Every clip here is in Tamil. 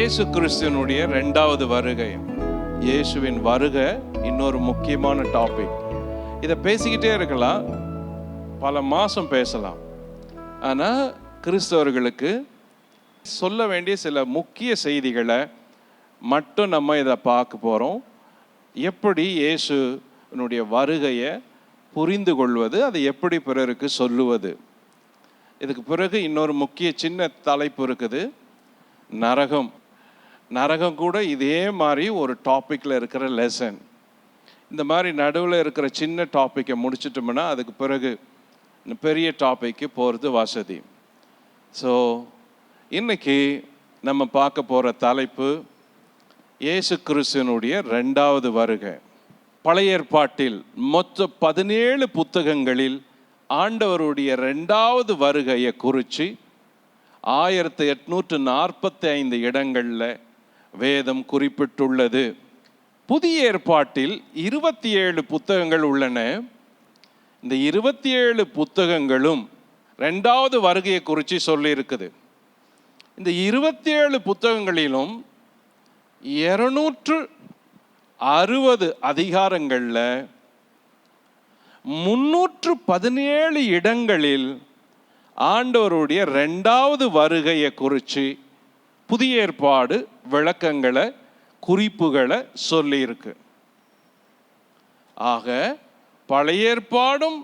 இயேசு கிறிஸ்துவனுடைய 2வது வருகை. இயேசுவின் வருகை இன்னொரு முக்கியமான டாபிக். இதை பேசிக்கிட்டே இருக்கலாம், பல மாதம் பேசலாம். ஆனால் கிறிஸ்தவர்களுக்கு சொல்ல வேண்டிய சில முக்கிய செய்திகளை மட்டும் நம்ம இதை பார்க்க போகிறோம். எப்படி இயேசுனுடைய வருகையை புரிந்து கொள்வது, அதை எப்படி பிறருக்கு சொல்லுவது. இதுக்கு பிறகு இன்னொரு முக்கிய சின்ன தலைப்பு இருக்குது, நரகம். நரகம் கூட இதே மாதிரி ஒரு டாப்பிக்கில் இருக்கிற லெசன். இந்த மாதிரி நடுவில் இருக்கிற சின்ன டாப்பிக்கை முடிச்சிட்டோம்னா அதுக்கு பிறகு பெரிய டாப்பிக்கு போகிறது வசதி. ஸோ இன்னைக்கு நம்ம பார்க்க போகிற தலைப்பு இயேசு கிறிஸ்துவனுடைய 2வது வருகை. பழைய ஏற்பாட்டில் மொத்த 17 புத்தகங்களில் ஆண்டவருடைய 2வது வருகையை குறித்து 1845 இடங்களில் வேதம் குறிப்பிட்டுள்ளது. புதிய ஏற்பாட்டில் 27 புத்தகங்கள் உள்ளன. இந்த 27 புத்தகங்களும் 2வது வருகையை குறித்து சொல்லியிருக்குது. இந்த 27 புத்தகங்களிலும் 260 அதிகாரங்களில் 317 இடங்களில் ஆண்டவருடைய 2வது வருகையை குறித்து புதிய ஏற்பாடு விளக்கங்களை, குறிப்புகளை சொல்லியிருக்கு. ஆக பழைய ஏற்பாடும்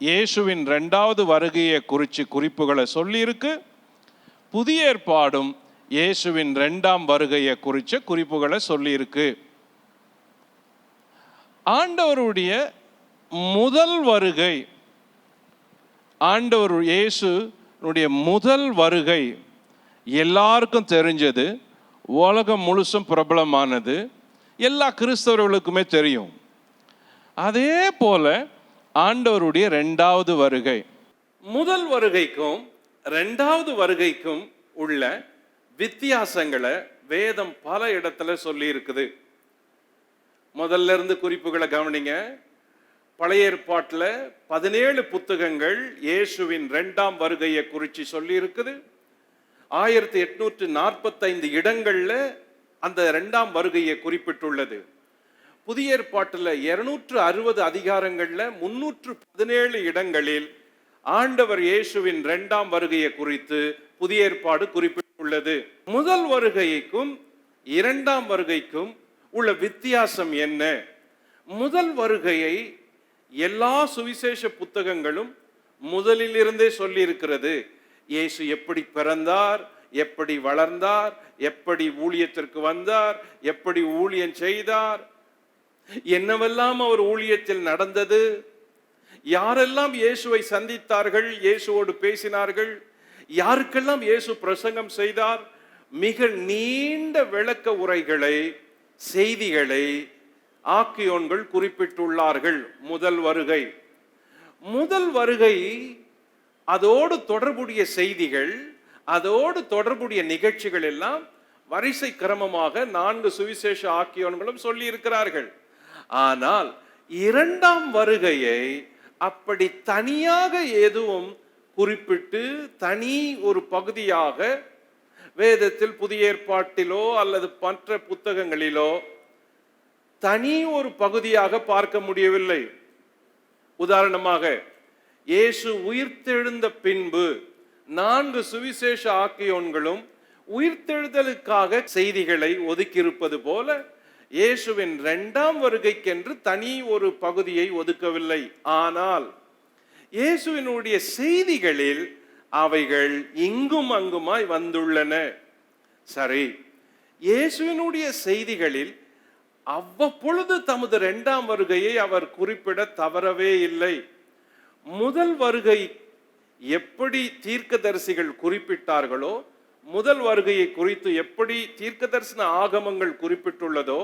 இயேசுவின் 2வது வருகையை குறித்து குறிப்புகளை சொல்லியிருக்கு. புதிய ஏற்பாடும் இயேசுவின் 2ஆம் வருகையை குறித்த குறிப்புகளை சொல்லியிருக்கு. ஆண்டவருடைய முதல் வருகை, ஆண்டவர் இயேசுனுடைய முதல் வருகை எல்லாருக்கும் தெரிஞ்சது, உலகம் முழுசும் பிரபலமானது, எல்லா கிறிஸ்தவர்களுக்குமே தெரியும். அதே போல ஆண்டவருடைய 2வது வருகை, முதல் வருகைக்கும் 2வது வருகைக்கும் உள்ள வித்தியாசங்களை வேதம் பல இடத்துல சொல்லி இருக்குது. முதல்ல இருந்து குறிப்புகளை கவனிங்க. பழைய ஏற்பாட்டில் 17 புத்தகங்கள் இயேசுவின் 2ஆம் வருகையை குறித்து சொல்லி இருக்குது. 1845 இடங்கள்ல அந்த 2ஆம் வருகையை குறிப்பிட்டுள்ளது. புதிய ஏற்பாட்டில் 260 அதிகாரங்கள்ல 317 இடங்களில் ஆண்டவர் இயேசுவின் 2ஆம் வருகையை குறித்து புதிய ஏற்பாடு குறிப்பிட்டுள்ளது. முதல் வருகைக்கும் 2ஆம் வருகைக்கும் உள்ள வித்தியாசம் என்ன? முதல் வருகையை எல்லா சுவிசேஷ புத்தகங்களும் முதலிலிருந்தே சொல்லி இருக்கிறது. இயேசு எப்படி பிறந்தார், எப்படி வளர்ந்தார், எப்படி ஊழியத்திற்கு வந்தார், எப்படி ஊழியம் செய்தார், என்னவெல்லாம் அவர் ஊழியத்தில் நடந்தது, யாரெல்லாம் இயேசுவை சந்தித்தார்கள், இயேசுவோடு பேசினார்கள், யாருக்கெல்லாம் இயேசு பிரசங்கம் செய்தார், மிக நீண்ட விளக்க உரைகளை, செய்திகளை ஆக்கியோன்கள் குறிப்பிட்டுள்ளார்கள். முதல் வருகை, முதல் வருகை, அதோடு தொடர்புடைய செய்திகள், அதோடு தொடர்புடைய நிகழ்ச்சிகள் எல்லாம் வரிசை கிரமமாக 4 சுவிசேஷ ஆக்கியோன்களும் சொல்லி இருக்கிறார்கள். ஆனால் 2ஆம் வருகையை அப்படி தனியாக எதுவும் குறிப்பிட்டு தனி ஒரு பகுதியாக வேதத்தில் புதிய ஏற்பாட்டிலோ அல்லது மற்ற புத்தகங்களிலோ தனி ஒரு பகுதியாக பார்க்க முடியவில்லை. உதாரணமாக, இயேசு உயிர்த்தெழுந்த பின்பு 4 சுவிசேஷ ஆக்கியோன்களும் உயிர்த்தெழுதலுக்காக செய்திகளை ஒதுக்கியிருப்பது போல இயேசுவின் 2ஆம் வருகைக்கென்று தனி ஒரு பகுதியை ஒதுக்கவில்லை. ஆனால் இயேசுவினுடைய செய்திகளில் அவைகள் இங்கும் அங்குமாய் வந்துள்ளன. சரி, இயேசுவினுடைய செய்திகளில் அவ்வப்பொழுது தமது 2ஆம் வருகையை அவர் குறிப்பிட தவறவே இல்லை. முதல் வருகை எப்படி தீர்க்கதரிசிகள் குறிப்பிட்டார்களோ, முதல் வருகையை குறித்து எப்படி தீர்க்கதரிசன ஆகமங்கள் குறிப்பிட்டுள்ளதோ,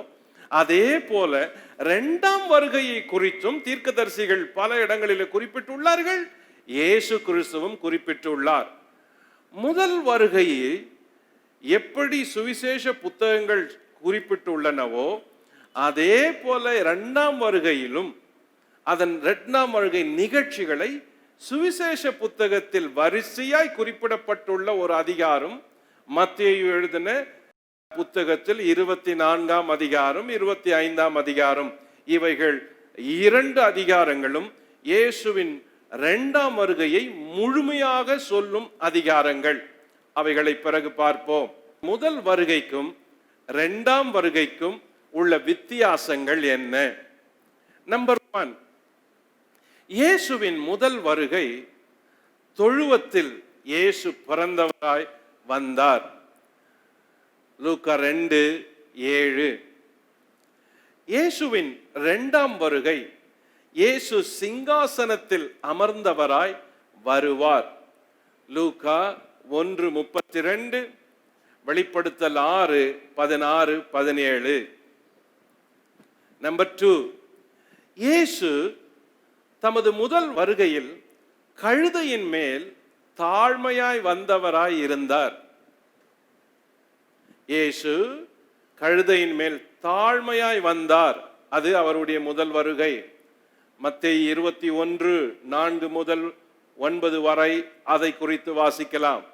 அதே போல 2ஆம் வருகையை குறித்தும் தீர்க்கதரிசிகள் பல இடங்களில் குறிப்பிட்டுள்ளார்கள். இயேசு கிறிஸ்துவும் குறிப்பிட்டுள்ளார். முதல் வருகையை எப்படி சுவிசேஷ புத்தகங்கள் குறிப்பிட்டுள்ளனவோ அதே போல 2ஆம் வருகையிலும் அதன் 2ஆம் வருகை நிகழ்ச்சிகளை சுவிசேஷ புத்தகத்தில் வரிசையாய் குறிப்பிடப்பட்டுள்ள ஒரு அதிகாரம் மத்தேயு எழுதின புத்தகத்தில் 24ஆம் அதிகாரம் 25ஆம் அதிகாரம் இவைகள் 2 அதிகாரங்களும் இயேசுவின் 2ஆம் வருகையை முழுமையாக சொல்லும் அதிகாரங்கள். அவைகளை பிறகு பார்ப்போம். முதல் வருகைக்கும் 2ஆம் வருகைக்கும் உள்ள வித்தியாசங்கள் என்ன? நம்பர் 1, இயேசுவின் முதல் வருகை தொழுவத்தில் இயேசு பிறந்தவராய் வந்தார். லூக்கா 2:7. இயேசுவின் 2ஆம் வருகை இயேசு சிங்காசனத்தில் அமர்ந்தவராய் வருவார். லூக்கா 1:32, வெளிப்படுத்தல் 6:16-17. நம்பர் 2, இயேசு தமது முதல் வருகையில் கழுதையின் மேல் தாழ்மையாய் வந்தவராய் இருந்தார். இயேசு கழுதையின் மேல் தாழ்மையாய் வந்தார். அது அவருடைய முதல் வருகை. மத்தேயு 21:4-9 வரை அதை குறித்து வாசிக்கலாம்.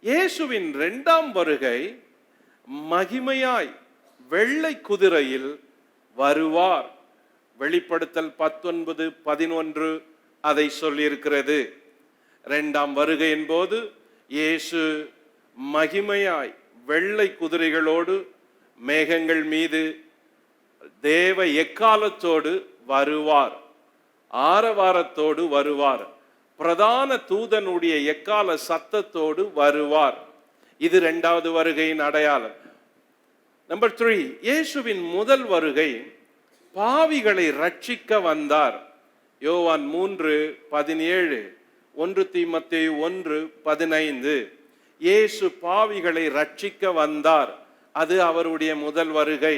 இயேசுவின் 2ஆம் வருகை மகிமையாய் வெள்ளை குதிரையில் வருவார். வெளிப்படுத்தல் 19:11 அதை சொல்லியிருக்கிறது. 2ஆம் வருகையின் போது இயேசு மகிமையாய் வெள்ளை குதிரைகளோடு மேகங்கள் மீது தேவ எக்காலத்தோடு வருவார். ஆரவாரத்தோடு வருவார். பிரதான தூதனுடைய எக்கால சத்தத்தோடு வருவார். இது 2வது வருகையின் அடையாளம். நம்பர் 3, இயேசுவின் முதல் வருகை பாவிகளை ரட்சிக்க வந்தார். யோவான் 3:17, 1 தீமோத்தேயு 1:15. இயேசு பாவிகளை ரட்சிக்க வந்தார். அது அவருடைய முதல் வருகை.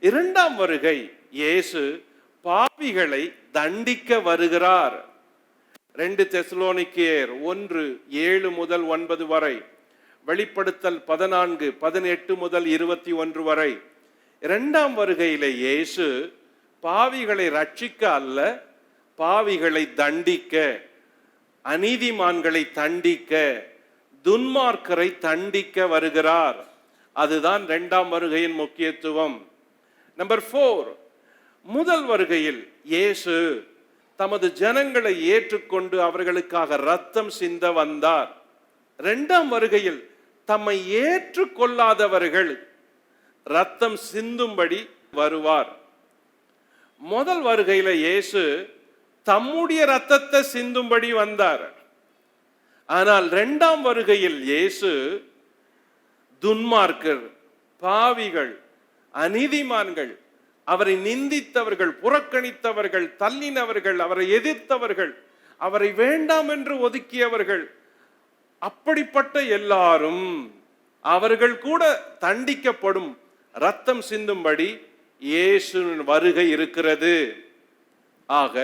2ஆம் வருகை இயேசு பாவிகளை தண்டிக்க வருகிறார். 2 தெசலோனிக்கேயர் 1:7-9 வரை, வெளிப்படுத்தல் 14:18-21 வரை. 2ஆம் வருகையிலே இயேசு பாவிகளை ரட்சிக்க அல்ல, பாவிகளை தண்டிக்க, அநீதிமான்களை தண்டிக்க, துன்மார்க்கரை தண்டிக்க வருகிறார். அதுதான் 2ஆம் வருகையின் முக்கியத்துவம். நம்பர் 4, முதல் வருகையில் இயேசு தமது ஜனங்களை ஏற்றுக்கொண்டு அவர்களுக்காக ரத்தம் சிந்த வந்தார். 2ஆம் வருகையில் தம்மை ஏற்றுக்கொள்ளாதவர்கள் ரத்தம் சிந்தும்படி வருவார். முதல் வருகையில இயேசு தம்முடைய ரத்தத்தை சிந்தும்படி வந்தார். ஆனால் 2ஆம் வருகையில் இயேசு துன்மார்க்கர், பாவிகள், அநீதிமான்கள், அவரை நிந்தித்தவர்கள், புறக்கணித்தவர்கள், தள்ளினவர்கள், அவரை எதிர்த்தவர்கள், அவரை வேண்டாம் என்று ஒதுக்கியவர்கள், அப்படிப்பட்ட எல்லாரும் அவர்கள் கூட தண்டிக்கப்படும், ரத்தம் சிந்தும்படி இயேசுவின் வருகை இருக்கிறது. ஆக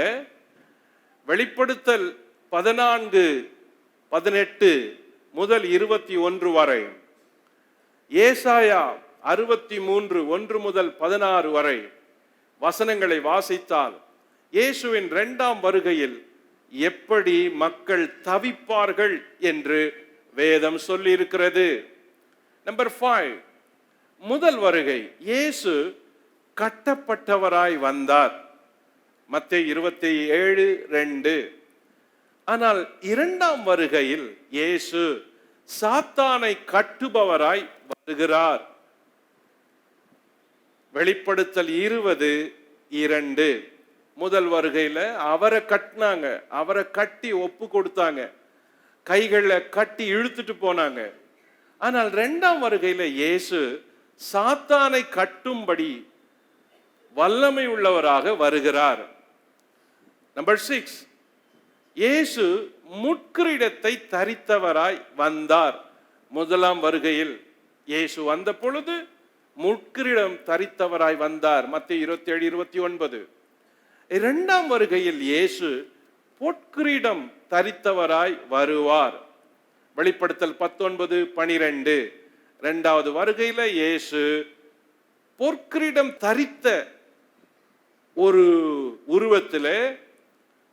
வெளிப்படுத்தல் 14:18-21 வரை, ஏசாயா 63:1-16 வரை வசனங்களை வாசித்தால் இயேசுவின் 2ஆம் வருகையில் எப்படி மக்கள் தவிப்பார்கள் என்று வேதம் சொல்லி இருக்கிறது. நம்பர் 5, முதல் வருகை இயேசு கட்டப்பட்டவராய் வந்தார். மத்தேயு 27:2. ஆனால் 2ஆம் வருகையில் இயேசு சாத்தானை கட்டுபவராய் வருகிறார். வெளிப்படுத்தல் 20:2. முதல் வருகையில அவரை கட்டினாங்க, அவரை கட்டி ஒப்பு கொடுத்தாங்க, கைகளை கட்டி இழுத்துட்டு போனாங்க. ஆனால் 2ஆம் வருகையில இயேசு சாத்தானை கட்டும்படி வல்லமை உள்ளவராக வருகிறார். நம்பர் 6, இயேசு முட்கிரீடத்தை தரித்தவராய் வந்தார். முதலாம் வருகையில் இயேசு வந்த பொழுது முட்கிரீடம் தரித்தவராய் வந்தார். மத்தேயு 27:29. 2ஆம் வருகையில் இயேசு பொற்கிரீடம் தரித்தவராய் வருவார். வெளிப்படுத்தல் 19:12. 2வது வருகையில இயேசு பொற்கிரீடம் தரித்த ஒரு உருவத்திலே,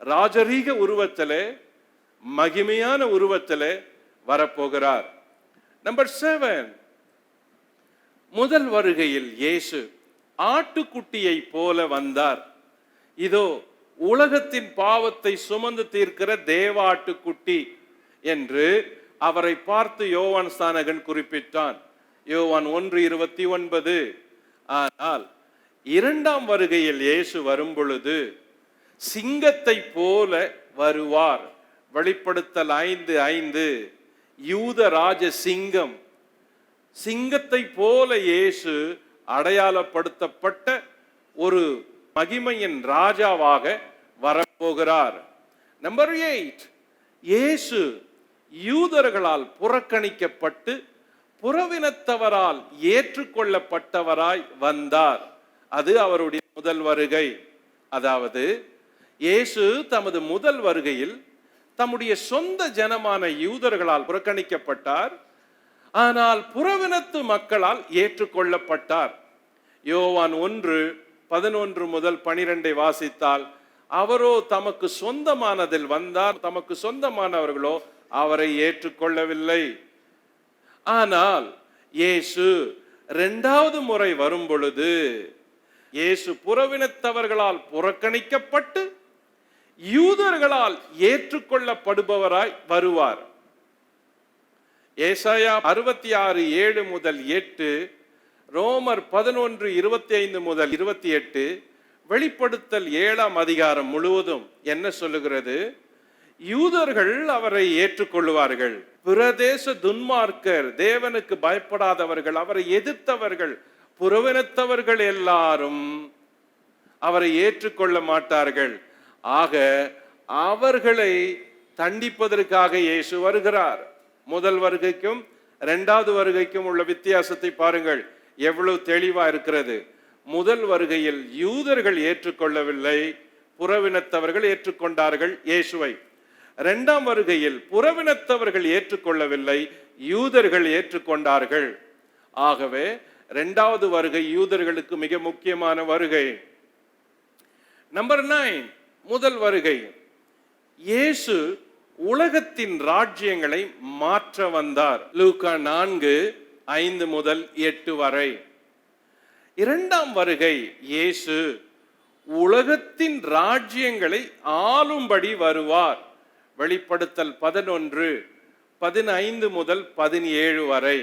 ராஜரீக உருவத்திலே, மகிமையான உருவத்திலே வரப்போகிறார். நம்பர் 7, முதல் வருகையில் இயேசு ஆட்டுக்குட்டியை போல வந்தார். இதோ உலகத்தின் பாவத்தை சுமந்து தீர்க்கிற தேவாட்டுக்குட்டி என்று அவரை பார்த்து யோவான் ஸ்நானகன் குறிப்பிட்டான். யோவான் 1:29. ஆனால் இரண்டாம் வருகையில் இயேசு வரும் பொழுது சிங்கத்தை போல வருவார். வெளிப்படுத்தல் 5:5. யூத ராஜ சிங்கம், சிங்கத்தை போல இயேசு அடையாளப்படுத்தப்பட்ட ஒரு மகிமையின் ராஜாவாக வரப்போகிறார். நம்பர் 8, இயேசு யூதர்களால் புறக்கணிக்கப்பட்டு புறவினத்தவரால் ஏற்றுக்கொள்ளப்பட்டவராய் வந்தார். அது அவருடைய முதல் வருகை. அதாவது இயேசு தமது முதல் வருகையில் தம்முடைய சொந்த ஜனமான யூதர்களால் புறக்கணிக்கப்பட்டார். ஆனால் புறவினத்து மக்களால் ஏற்றுக்கொள்ளப்பட்டார். யோவான் 1:11-12 வாசித்தால், அவரோ தமக்கு சொந்தமானதில் வந்தார், தமக்கு சொந்தமானவர்களோ அவரை ஏற்றுக்கொள்ளவில்லை. ஆனால் இயேசு இரண்டாவது முறை வரும் பொழுது இயேசு புறவினத்தவர்களால் புறக்கணிக்கப்பட்டு யூதர்களால் ஏற்றுக்கொள்ளப்படுபவராய் வருவார். ஏசாயா 66:7-8, ரோமர் 11:25-28, வெளிப்படுத்தல் 7ஆம் அதிகாரம் முழுவதும் என்ன சொல்லுகிறது? யூதர்கள் அவரை ஏற்றுக்கொள்வார்கள். பிரதேச துன்மார்க்கர், தேவனுக்கு பயப்படாதவர்கள், அவரை எதிர்த்தவர்கள், புறவினத்தவர்கள் எல்லாரும் அவரை ஏற்றுக்கொள்ள மாட்டார்கள். ஆக அவர்களை தண்டிப்பதற்காக இயேசு வருகிறார். முதல் வருகைக்கும் இரண்டாவது வருகைக்கும் உள்ள வித்தியாசத்தை பாருங்கள், எவ்வளவு தெளிவா இருக்கிறது. முதல் வருகையில் யூதர்கள் ஏற்றுக்கொள்ளவில்லை, புறவினத்தவர்கள் ஏற்றுக்கொண்டார்கள் இயேசுவை. இரண்டாம் வருகையில் புறவினத்தவர்கள் ஏற்றுக்கொள்ளவில்லை, யூதர்கள் ஏற்றுக்கொண்டார்கள். ஆகவே இரண்டாவது வருகை யூதர்களுக்கு மிக முக்கியமான வருகை. நம்பர் 9, முதல் வருகை. இயேசு உலகத்தின் ராஜ்யங்களை மாற்ற வந்தார். லூக்கா 4:5-8 வரை. இரண்டாம் வருகை இயேசு உலகத்தின் ராஜ்யங்களை ஆளும்படி வருவார். வெளிப்படுத்தல் 11:15-17 வரை.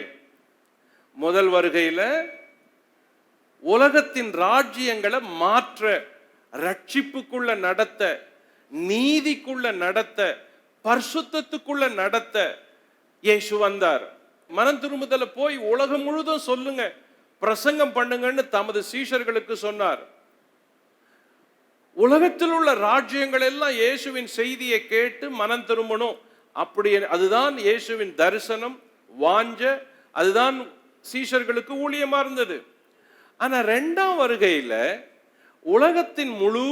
முதல் வருகையில உலகத்தின் ராஜ்யங்களை மாற்ற, ரட்சிப்புக்குள்ள நடத்த, நீதிக்குள்ள நடத்த, பரிசுத்தத்துக்குள்ள நடத்த இயேசு வந்தார். மனம் திரும்புதல போய் உலகம் முழுதும் சொல்லுங்க, பிரசங்கம் பண்ணுங்கன்னு தமது சீஷர்களுக்கு சொன்னார். உலகத்தில் உள்ள ராஜ்யங்கள் எல்லாம் இயேசுவின் செய்தியை கேட்டு மனம் திரும்பணும். அப்படி அதுதான் இயேசுவின் தரிசனம், வாஞ்ச, அதுதான் சீஷர்களுக்கு ஊழியமா இருந்தது. ஆனா இரண்டாம் வருகையில உலகத்தின் முழு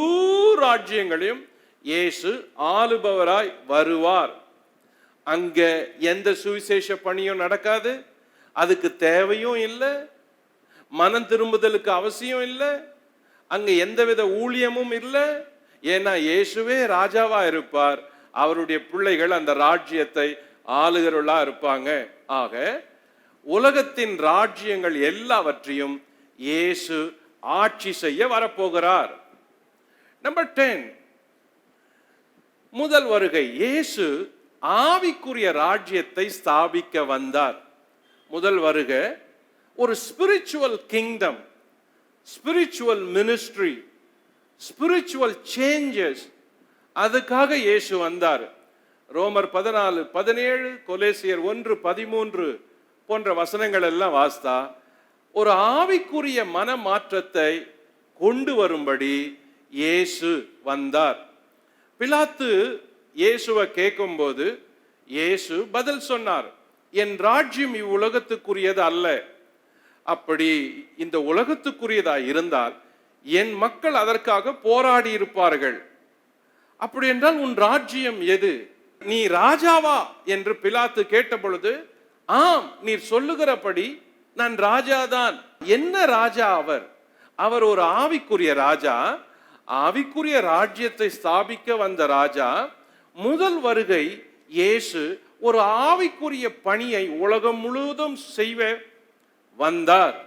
ராஜ்யங்களையும் இயேசு ஆளுபவராய் வருவார். அங்க எந்த சுவிசேஷ பணியும் நடக்காது, அதுக்கு தேவையும் இல்லை, மனம் திரும்புதலுக்கு அவசியம் இல்லை, அங்க எந்தவித ஊழியமும் இல்லை. ஏன்னா இயேசுவே ராஜாவா இருப்பார், அவருடைய பிள்ளைகள் அந்த ராஜ்யத்தை ஆளுகிறவர்களா இருப்பாங்க. ஆக உலகத்தின் ராஜ்யங்கள் எல்லாவற்றையும் இயேசு ஆட்சி செய்ய வரப்போகிறார். நம்பர் 10, முதல் வருகை. இயேசு ஆவிக்குரிய ராஜ்யத்தை ஸ்தாபிக்க வந்தார். முதல் வருகை ஒரு spiritual kingdom, spiritual ministry, spiritual changes, அதுக்காக இயேசு வந்தார். ரோமர் 14:17, கொலேசியர் 1:13 போன்ற வசனங்கள் எல்லாம் வாஸ்தா ஒரு ஆவிக்குரிய மன மாற்றத்தை கொண்டு வரும்படி இயேசு வந்தார். பிலாத்து இயேசுவை கேட்கும்போது இயேசு பதில் சொன்னார், என் ராஜ்யம் இவ்வுலகத்துக்குரியது அல்ல. அப்படி இந்த உலகத்துக்குரியதா இருந்தால் என் மக்கள் அதற்காக போராடி இருப்பார்கள். அப்படி என்றால் உன் ராஜ்யம் எது? நீ ராஜாவா என்று பிலாத்து கேட்ட பொழுது, ஆம், நீர் சொல்லுகிறபடி நான் ராஜாதான். என்ன ராஜா அவர்? அவர் ஒரு ஆவிக்குரிய ராஜா, ஆவிக்குரிய ராஜ்யத்தை ஸ்தாபிக்க வந்த ராஜா. முதல் வருகை இயேசு ஒரு ஆவிக்குரிய பணியை உலகம் முழுவதும் செய்ய வந்தார்.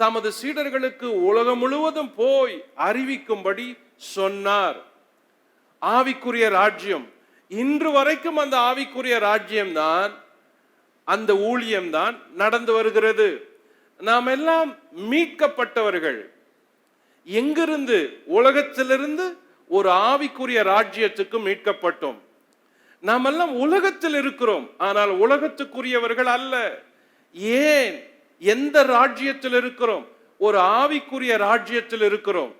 தமது சீடர்களுக்கு உலகம் முழுவதும் போய் அறிவிக்கும்படி சொன்னார். ஆவிக்குரிய ராஜ்யம், இன்று வரைக்கும் அந்த ஆவிக்குரிய ராஜ்யம் தான், அந்த ஊழியம் தான் நடந்து வருகிறது. நாம் எல்லாம் மீட்கப்பட்டவர்கள். எங்கிருந்து? உலகத்திலிருந்து ஒரு ஆவிக்குரிய ராஜ்யத்துக்கு மீட்கப்பட்டோம். நாம் எல்லாம் உலகத்தில் இருக்கிறோம், ஆனால் உலகத்துக்குரியவர்கள் அல்ல. ஏன்? எந்த ராஜ்யத்தில் இருக்கிறோம்? ஒரு ஆவிக்குரிய ராஜ்யத்தில் இருக்கிறோம்.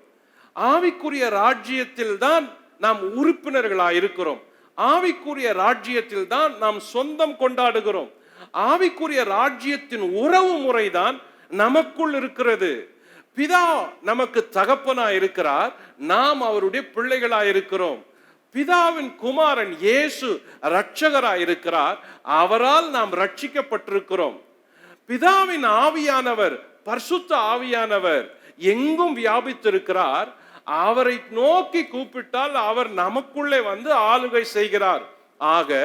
ஆவிக்குரிய ராஜ்யத்தில் தான் நாம் உறுப்பினர்களாக இருக்கிறோம். ஆவிக்குரிய ராஜ்யத்தில் தான் நாம் சொந்தம் கொண்டாடுகிறோம். ஆவிக்குரிய ராஜ்யத்தின் உறவு முறைதான் நமக்குள் இருக்கிறது. பிதா நமக்கு தகப்பனாய் இருக்கிறார், நாம் அவருடைய பிள்ளைகளாய் இருக்கிறோம். பிதாவின் குமாரன் இயேசு இரட்சகராய் இருக்கிறார், அவரால் நாம் ரட்சிக்கப்பட்டிருக்கிறோம். பிதாவின் ஆவியானவர், பரிசுத்த ஆவியானவர் எங்கும் வியாபித்திருக்கிறார். அவரை நோக்கி கூப்பிட்டால் அவர் நமக்குள்ளே வந்து ஆளுகை செய்கிறார். ஆக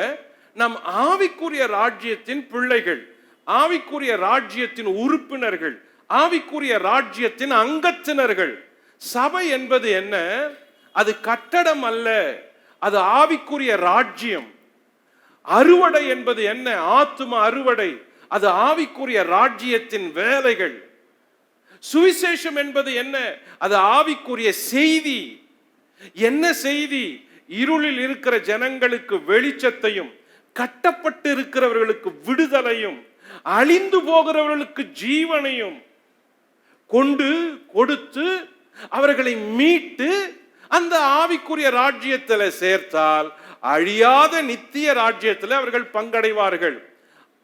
நம் ஆவிக்குரிய ராஜ்யத்தின் பிள்ளைகள், ஆவிக்குரிய ராஜ்யத்தின் உறுப்பினர்கள், ஆவிக்குரிய ராஜ்யத்தின் அங்கத்தினர்கள். சபை என்பது என்ன? அது கட்டடம் அல்ல, அது ஆவிக்குரிய ராஜ்யம். அறுவடை என்பது என்ன? ஆத்தும அறுவடை, அது ஆவிக்குரிய ராஜ்யத்தின் வேலைகள். சுவிசேஷம் என்பது என்ன? அது ஆவிக்குரிய செய்தி. என்ன செய்தி? இருளில் இருக்கிற ஜனங்களுக்கு வெளிச்சத்தையும், கட்டப்பட்டு இருக்கிறவர்களுக்கு விடுதலையும், அழிந்து போகிறவர்களுக்கு ஜீவனையும் கொண்டு கொடுத்து அவர்களை மீட்டு அந்த ஆவிக்குரிய ராஜ்யத்தில் சேர்த்தால் அழியாத நித்திய ராஜ்யத்தில் அவர்கள் பங்கடைவார்கள்.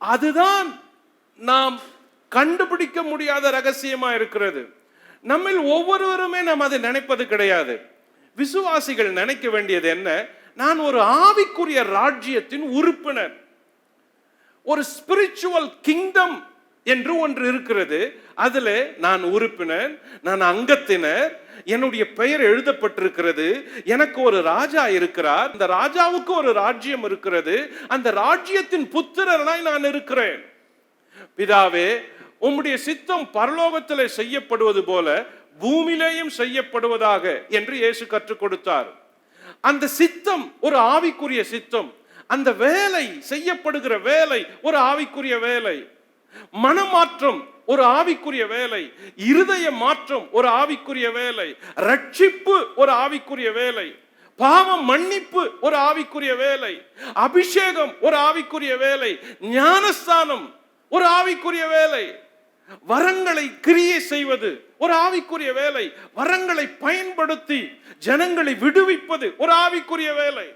அதுதான் நாம் கண்டுபிடிக்க முடியாத ரகசியமா இருக்கிறது. நம்மில் ஒவ்வொருவருமே நாம் அதை நினைப்பது கிடையாது. விசுவாசிகள் நினைக்க வேண்டியது என்ன? நான் ஒரு ஆவிக்குரிய ராஜ்யத்தின் உறுப்பினர். ஒரு ஸ்பிரிச்சுவல் கிங்டம் என்று ஒன்று இருக்கிறது. அதுல நான் உறுப்பினர், நான் அங்கத்தினர், என்னுடைய பெயர் எழுதப்பட்டிருக்கிறது. எனக்கு ஒரு ராஜா இருக்கிறார், அந்த ராஜாவுக்கு ஒரு ராஜ்யம் இருக்கிறது. அந்த ராஜ்யத்தின் புத்திரனாய் நான் இருக்கிறேன். பிதாவே, உம்முடைய சித்தம் பரலோகத்திலே செய்யப்படுவது போல பூமியிலேயும் செய்யப்படுவதாக என்று இயேசு கற்றுக் கொடுத்தார். அந்த சித்தம் ஒரு ஆவிக்குரிய சித்தம். அந்த வேலை, செய்யப்படுகிற வேலை ஒரு ஆவிக்குரிய வேலை. மனமாற்றம் ஒரு ஆவிக்குரிய வேலை, இருதய மாற்றம் ஒரு ஆவிக்குரிய வேலை, ரட்சிப்பு ஒரு ஆவிக்குரிய வேலை, பாவம் மன்னிப்பு ஒரு ஆவிக்குரிய வேலை, அபிஷேகம் ஒரு ஆவிக்குரிய வேலை, ஞானஸ்தானம் ஒரு ஆவிக்குரிய வேலை, வரங்களை கிரியை செய்வது ஒரு ஆவிக்குரிய வேலை, வரங்களை பயன்படுத்தி ஜனங்களை விடுவிப்பது ஒரு ஆவிக்குரிய வேலை.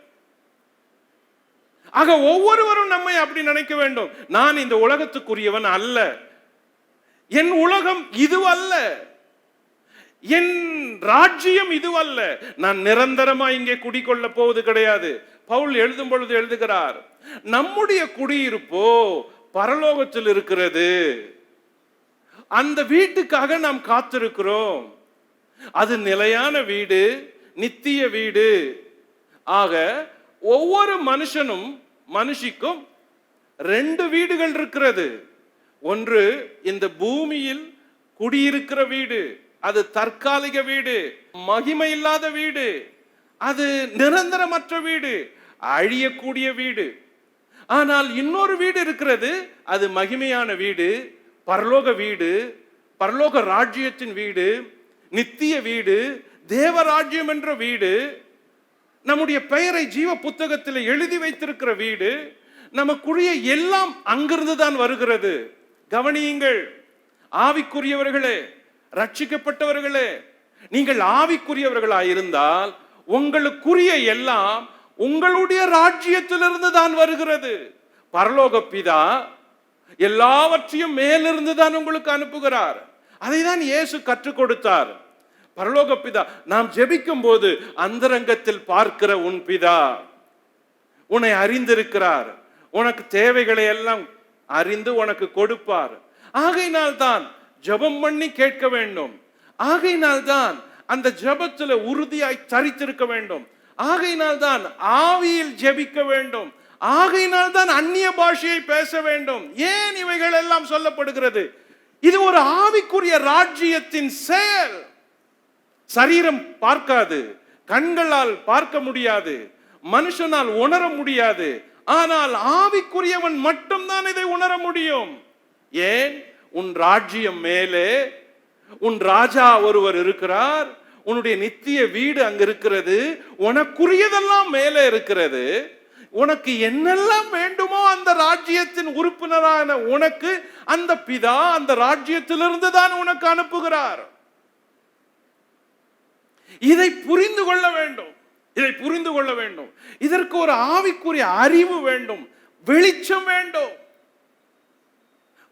ஆக ஒவ்வொருவரும் நம்மை அப்படி நினைக்க வேண்டும். நான் இந்த உலகத்துக்குரியவன் அல்ல, என் உலகம் இது அல்ல, என் ராஜ்யம் இது அல்ல, நான் நிரந்தரமா இங்கே குடிக்கொள்ள போவது கிடையாது. பவுல் எழுதும் பொழுது எழுதுகிறார், நம்முடைய குடியிருப்போ பரலோகத்தில் இருக்கிறது, அந்த வீட்டுக்காக நாம் காத்திருக்கிறோம். அது நிலையான வீடு, நித்திய வீடு. ஆக ஒவ்வொரு மனுஷனும் மனுஷிக்கும் 2 வீடுகள் இருக்கிறது. ஒன்று இந்த பூமியில் குடியிருக்கிற வீடு, அது தற்காலிக வீடு, மகிமை இல்லாத வீடு, அது நிரந்தரமற்ற வீடு, அழியக்கூடிய வீடு. ஆனால் இன்னொரு வீடு இருக்கிறது, அது மகிமையான வீடு, பரலோக வீடு, பரலோக ராஜ்யத்தின் வீடு, நித்திய வீடு, தேவராஜ்யம் என்ற வீடு, நம்முடைய பெயரை ஜீவ புத்தகத்தில் எழுதி வைத்திருக்கிற வீடு. நமக்குரிய எல்லாம் அங்கிருந்து தான் வருகிறது. கவனியுங்கள் ஆவிக்குரியவர்களே, ரட்சிக்கப்பட்டவர்களே, நீங்கள் ஆவிக்குரியவர்களாயிருந்தால் உங்களுக்குரிய எல்லாம் உங்களுடைய ராஜ்யத்திலிருந்து தான் வருகிறது. பரலோக பிதா எல்லாவற்றையும் மேலிருந்து தான் உங்களுக்கு அனுப்புகிறார். அதை தான் இயேசு கற்றுக் கொடுத்தார். பரலோக பிதா, நாம் ஜெபிக்கும் போது அந்தரங்கத்தில் பார்க்கிற உன் பிதா உன்னை அறிந்திருக்கிறார், உனக்கு தேவைகளை எல்லாம் அறிந்து உனக்கு கொடுப்பார். ஆகையினால் தான் ஜெபம் பண்ணி கேட்க வேண்டும். ஆகையினால் தான் அந்த ஜெபத்தில் உறுதியாய் தரித்திருக்க வேண்டும். ஆகையினால் தான் ஆவியில் ஜெபிக்க வேண்டும். ஆகையினால் தான் அந்நிய பாஷையை பேச வேண்டும். ஏன் இவைகள் எல்லாம் சொல்லப்படுகிறது? இது ஒரு ஆவிக்குரிய ராஜ்யத்தின் செயல். சரீரம் பார்க்காது, கண்களால் பார்க்க முடியாது, மனுஷனால் உணர முடியாது. ஆனால் ஆவிக்குரியவன் மட்டும்தான் இதை உணர முடியும். ஏன்? உன் ராஜ்யம் மேலே, உன் ராஜா ஒருவர் இருக்கிறார், உன்னுடைய நித்திய வீடு அங்க இருக்கிறது, உனக்குரியதெல்லாம் மேலே இருக்கிறது. உனக்கு என்னெல்லாம் வேண்டுமோ அந்த ராஜ்யத்தின் உறுப்பினரான உனக்கு அந்த பிதா அந்த ராஜ்யத்திலிருந்து தான் உனக்கு அனுப்புகிறார். இதை புரிந்து கொள்ள வேண்டும், இதை புரிந்து கொள்ள வேண்டும். இதற்கு ஒரு ஆவிக்குரிய அறிவு வேண்டும், வெளிச்சம் வேண்டும்.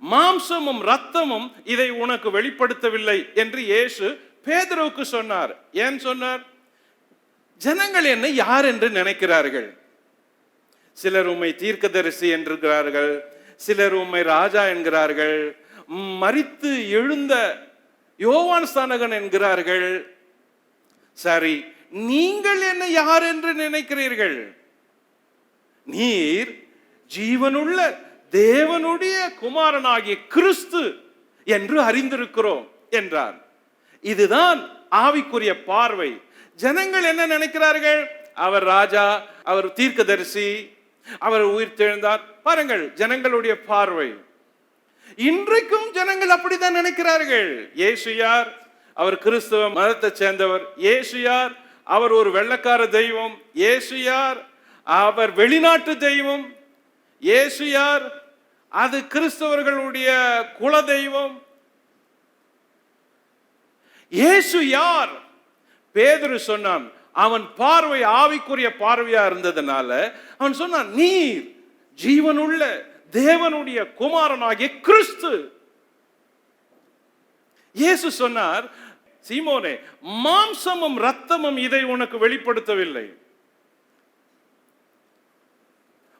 மாம்சமும் ரத்தமும் இதை உனக்கு வெளிப்படுத்தவில்லை என்று இயேசு பேதுருவுக்கு சொன்னார். ஏன் சொன்னார்? ஜனங்கள் என்னை யார் என்று நினைக்கிறார்கள்? சிலர் உம்மை தீர்க்கதரிசி என்கிறார்கள், சிலர் உம்மை ராஜா என்கிறார்கள், மரித்து எழுந்த யோவான் ஸ்நானகன் என்கிறார்கள். சரி, நீங்கள் என்ன யார் என்று நினைக்கிறீர்கள்? நீர் ஜீவனுள்ள தேவனுடைய குமாரனாகிய கிறிஸ்து என்று அறிந்திருக்கிறோம் என்றார். இதுதான் ஆவிக்குரிய பார்வை. ஜனங்கள் என்ன நினைக்கிறார்கள்? அவர் ராஜா, அவர் தீர்க்கதரிசி, அவர் உயிர் தெழுந்தார். பாருங்கள் ஜனங்களுடைய பார்வை. இன்றைக்கும் ஜனங்கள் அப்படித்தான் நினைக்கிறார்கள். இயேசு யார்? அவர் கிறிஸ்தவ மதத்தை சேர்ந்தவர். இயேசு யார்? அவர் ஒரு வெள்ளைக்கார தெய்வம். இயேசு யார்? அவர் வெளிநாட்டு தெய்வம். இயேசு யார்? அது கிறிஸ்தவர்களுடைய குல தெய்வம். இயேசு யார்? பேதுரு சொன்னான், அவன் பார்வை ஆவிக்குரிய பார்வையா இருந்ததுனால அவன் சொன்னான், நீர் ஜீவனுள்ள தேவனுடைய குமாரனாகிய கிறிஸ்து. இயேசு சொன்னார், சீமோனே, மாம்சமும் ரத்தமும் இதை உனக்கு வெளிப்படுத்தவில்லை,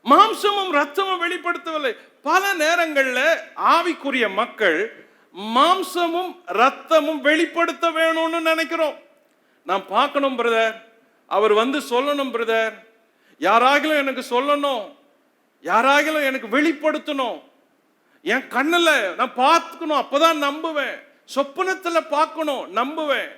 மாம்சமும் ரத்தமும் வெளிப்படுத்தவில்லை. பல நேரங்களில் ஆவிக்குரிய மக்கள் மாம்சமும் ரத்தமும் வெளிப்படுத்த வேணும்னு நினைக்கிறோம். நான் பார்க்கணும் பிரதர், அவர் வந்து சொல்லணும் பிரதர், யாராகிலும் எனக்கு சொல்லணும், யாராகிலும் எனக்கு வெளிப்படுத்தணும், என் கண்ணுல நான் பார்த்துக்கணும், அப்பதான் நம்புவேன், சொப்பனத்துல பார்க்கணும், நம்புவேன்.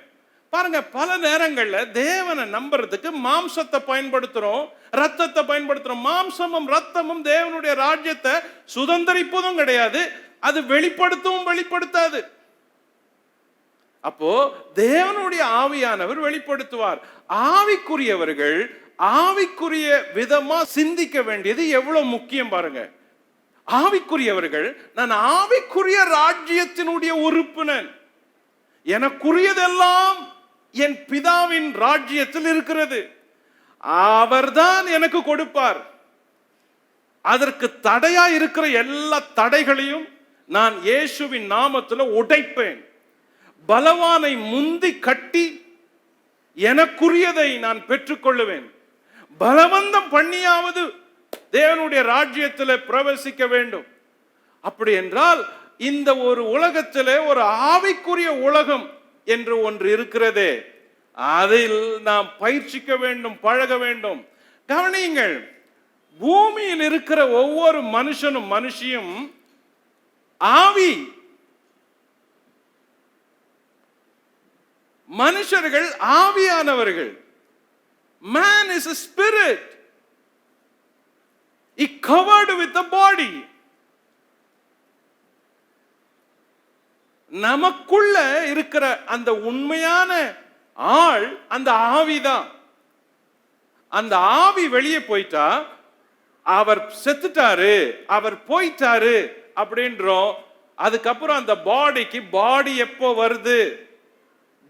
பாருங்க, பல நேரங்கள்ல தேவனை நம்புறதுக்கு மாம்சத்தை பயன்படுத்துறோம், ரத்தத்தை பயன்படுத்துறோம். மாம்சமும் ரத்தமும் தேவனுடைய ராஜ்யத்தை சுதந்திரிப்பதும் கிடையாது, அது வெளிப்படுத்தவும் வெளிப்படுத்தாது. அப்போ தேவனுடைய ஆவியானவர் வெளிப்படுத்துவார். ஆவிக்குரியவர்கள் ஆவிக்குரிய விதமா சிந்திக்க வேண்டியது எவ்வளவு முக்கியம் பாருங்க. ஆவிக்குரியவர்கள், நான் ஆவிக்குரிய ராஜ்யத்தினுடைய உறுப்பினர், எனக்குரியதெல்லாம் என் பிதாவின் ராஜ்யத்தில் இருக்கிறது, அவர்தான் எனக்கு கொடுப்பார். அதற்கு தடையா இருக்கிற எல்லா தடைகளையும் நான் இயேசுவின் நாமத்தில் உடைப்பேன். பலவானை முந்தி கட்டி எனக்குரியதை நான் பெற்றுக்கொள்ளுவேன். பலவந்தம் பண்ணியாவது தேவனுடைய ராஜ்யத்தில் பிரவேசிக்க வேண்டும். அப்படி என்றால் இந்த ஒரு உலகத்திலே ஒரு ஆவிக்குரிய உலகம் என்று ஒன்று இருக்கிறதே, அதில் நாம் பயிற்சிக்க வேண்டும், பழக வேண்டும். கவனியுங்கள், பூமியில் இருக்கிற ஒவ்வொரு மனுஷனும் மனுஷியும் ஆவி. மனுஷர்கள் ஆவியானவர்கள். Man is a spirit. He covered with the body. நமக்குள்ள இருக்கிற அந்த உண்மையான ஆள் அந்த ஆவிதான். அந்த ஆவி வெளியே போயிட்டா அவர் செத்துட்டாரு, அவர் போயிட்டாரு அப்படின்றோம். அதுக்கப்புறம் அந்த பாடிக்கு பாடி எப்போ வருது,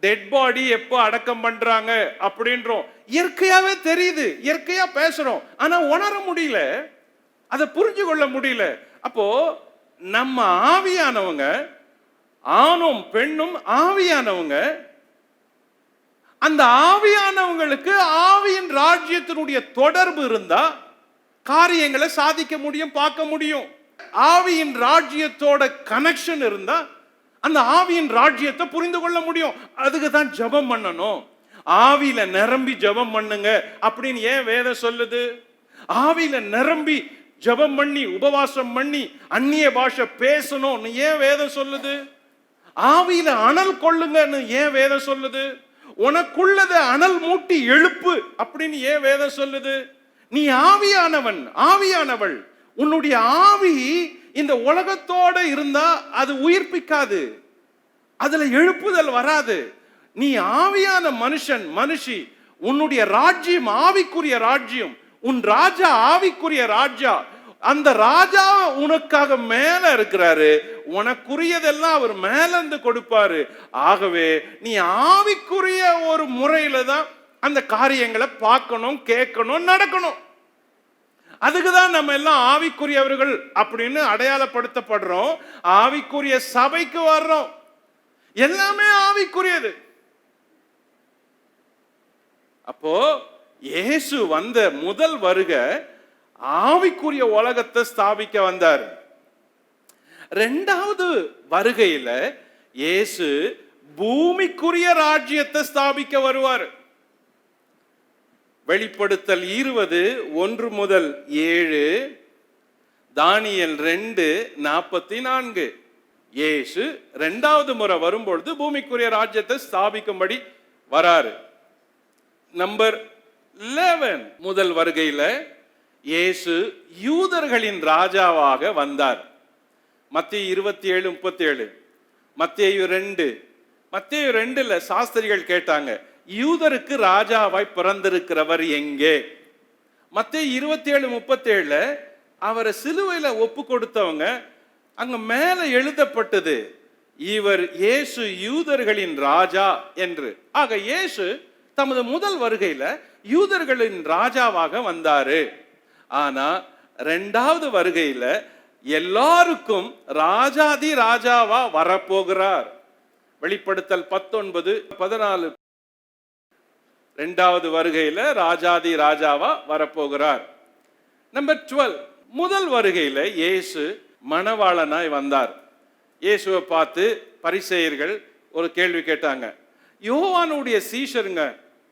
டெட் பாடி எப்போ அடக்கம் பண்றாங்க அப்படின்றோம். இயற்கையாவே தெரியுது, இயற்கையா பேசுறோம், ஆனா உணர முடியல, அதை புரிஞ்சு கொள்ள முடியல. அப்போ நம்ம ஆவியானவங்க, ஆணும் பெண்ணும் ஆவியானவங்க, அந்த ஆவியானவங்களுக்கு ஆவியின் ராஜ்யத்தினுடைய தொடர்பு இருந்தா காரியங்களை சாதிக்க முடியும், பார்க்க முடியும். ஆவியின் ராஜ்யத்தோட கனெக்ஷன் இருந்தா அந்த ஆவியின் ராஜ்யத்தை புரிந்து கொள்ள முடியும். அதுக்கு தான் ஜெபம் பண்ணணும். ஆவியில நிரம்பி ஜெபம் பண்ணுங்க அப்படின்னு ஏன் வேதம் சொல்லுது? ஆவியில நிரம்பி ஜெபம் பண்ணி உபவாசம் பண்ணி அந்நிய பாஷை பேசணும் ஏன் வேதம் சொல்லுது? ஆவியில அனல் கொள்ளுங்கன்னு ஏன் வேதம் சொல்லுது? உனக்குள்ளத அனல் மூட்டி எழுப்பு அப்படின்னு ஏன் வேதம் சொல்லுது? நீ ஆவியானவன், ஆவியானவள். உன்னுடைய ஆவி இந்த உலகத்தோட இருந்தா அது உயிர்ப்பிக்காது, அதுல எழுப்புதல் வராது. நீ ஆவியான மனுஷன், மனுஷி. உன்னுடைய ராஜ்யம் ஆவிக்குரிய ராஜ்யம், உன் ராஜா ஆவிக்குரிய ராஜா. அந்த ராஜா உனக்காக மேல இருக்கிறாரு, உனக்குரியதெல்லாம் அவர் மேல இருந்து கொடுப்பாரு. ஆகவே நீ ஆவிக்குரிய ஒரு முறையில தான் அந்த காரியங்களை பார்க்கணும், கேட்கணும், நடக்கணும். அதுக்குதான் நம்ம எல்லாம் ஆவிக்குரியவர்கள் அப்படின்னு அடையாளப்படுத்தப்படுறோம். ஆவிக்குரிய சபைக்கு வர்றோம். எல்லாமே ஆவிக்குரியது. அப்போ இயேசு வந்த முதல் வருகை ஆவிக்குரிய உலகத்தை ஸ்தாபிக்க வந்தார். இரண்டாவது வருகையில இயேசு பூமிக்குரிய ராஜ்யத்தை ஸ்தாபிக்க வருவார். வெளிப்படுத்தல் 20:1-7, தானியேல் 2:44. இயேசு இரண்டாவது முறை வரும்பொழுது பூமிக்குரிய ராஜ்யத்தை ஸ்தாபிக்கும்படி வராரு. நம்பர் 11, முதல் வருகையில இயேசு யூதர்களின் ராஜாவாக வந்தார். மத்தேயு 27:37, மத்தேயு 2:2 சாஸ்திரிகள் கேட்டாங்க, யூதருக்கு ராஜாவாய் பிறந்திருக்கிறவர் எங்கே? மத்தேயு 27:37 அவரை சிலுவையில ஒப்பு கொடுத்தவங்க அங்க மேல எழுதப்பட்டது, இவர் இயேசு யூதர்களின் ராஜா என்று. ஆக இயேசு தமது முதல் வருகையில யூதர்களின் ராஜாவாக வந்தாரு. ஆனா இரண்டாவது வருகையில எல்லாருக்கும் ராஜாதி ராஜாவா வரப்போகிறார். வெளிப்படுத்தல் 19:14, இரண்டாவது வருகையில ராஜாதி ராஜாவா வரப்போகிறார். நம்பர் 12, முதல் வருகையில இயேசு மணவாளனாய் வந்தார். இயேசுவை பார்த்து பரிசேயர்கள் ஒரு கேள்வி கேட்டாங்க, யோவானுடைய சீஷருங்க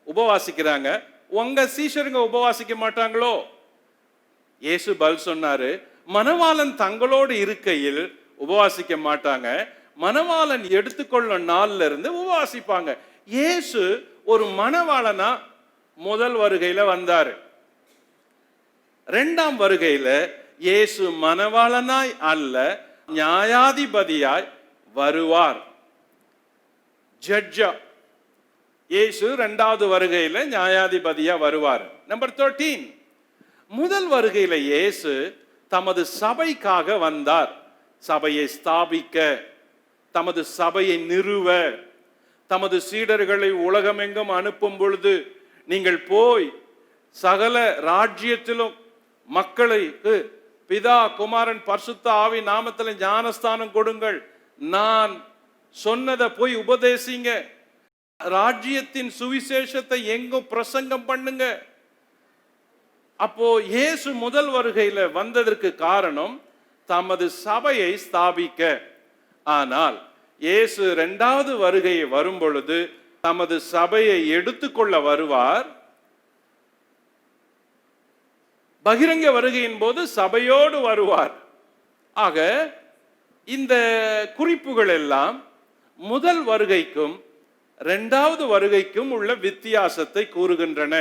உபவாசிக்கிறாங்க, உங்க சீஷருங்க உபவாசிக்க மாட்டாங்களோ? இயேசு பதில் சொன்னாரு, மணவாளன் தங்களோடு இருக்கையில் உபவாசிக்க மாட்டாங்க, மணவாளன் எடுத்துக்கொள்ளும் நாள்ல இருந்து உபவாசிப்பாங்க. இயேசு ஒரு மணவாளனா முதல் வருகையில வந்தாரு. இரண்டாம் வருகையில இயேசு மணவாளனாய் அல்ல, நியாயாதிபதியாய் வருவார். ஜட்ஜா இயேசு இரண்டாவது வருகையில நியாயாதிபதியா வருவார். நம்பர் 13, முதல் வருகையில இயேசு தமது சபைக்காக வந்தார். சபையை ஸ்தாபிக்க, தமது சபையை நிறுவ, தமது சீடர்களை உலகமெங்கும் அனுப்பும் பொழுது, நீங்கள் போய் சகல ராஜ்யத்திலும் மக்களுக்கு பிதா குமாரன் பரிசுத்த ஆவி நாமத்தில் ஞானஸ்தானம் கொடுங்கள், நான் சொன்னதை போய் உபதேசிங்க, ராஜ்யத்தின் சுவிசேஷத்தை எங்கும் பிரசங்கம் பண்ணுங்க. அப்போ இயேசு முதல் வருகையில வந்ததற்கு காரணம் தமது சபையை ஸ்தாபிக்க. ஆனால் இயேசு இரண்டாவது வருகையை வரும் பொழுது தமது சபையை எடுத்துக்கொள்ள வருவார். பகிரங்க வருகையின் போது சபையோடு வருவார். ஆக இந்த குறிப்புகள் எல்லாம் முதல் வருகைக்கும் இரண்டாவது வருகைக்கும் உள்ள வித்தியாசத்தை கூறுகின்றன.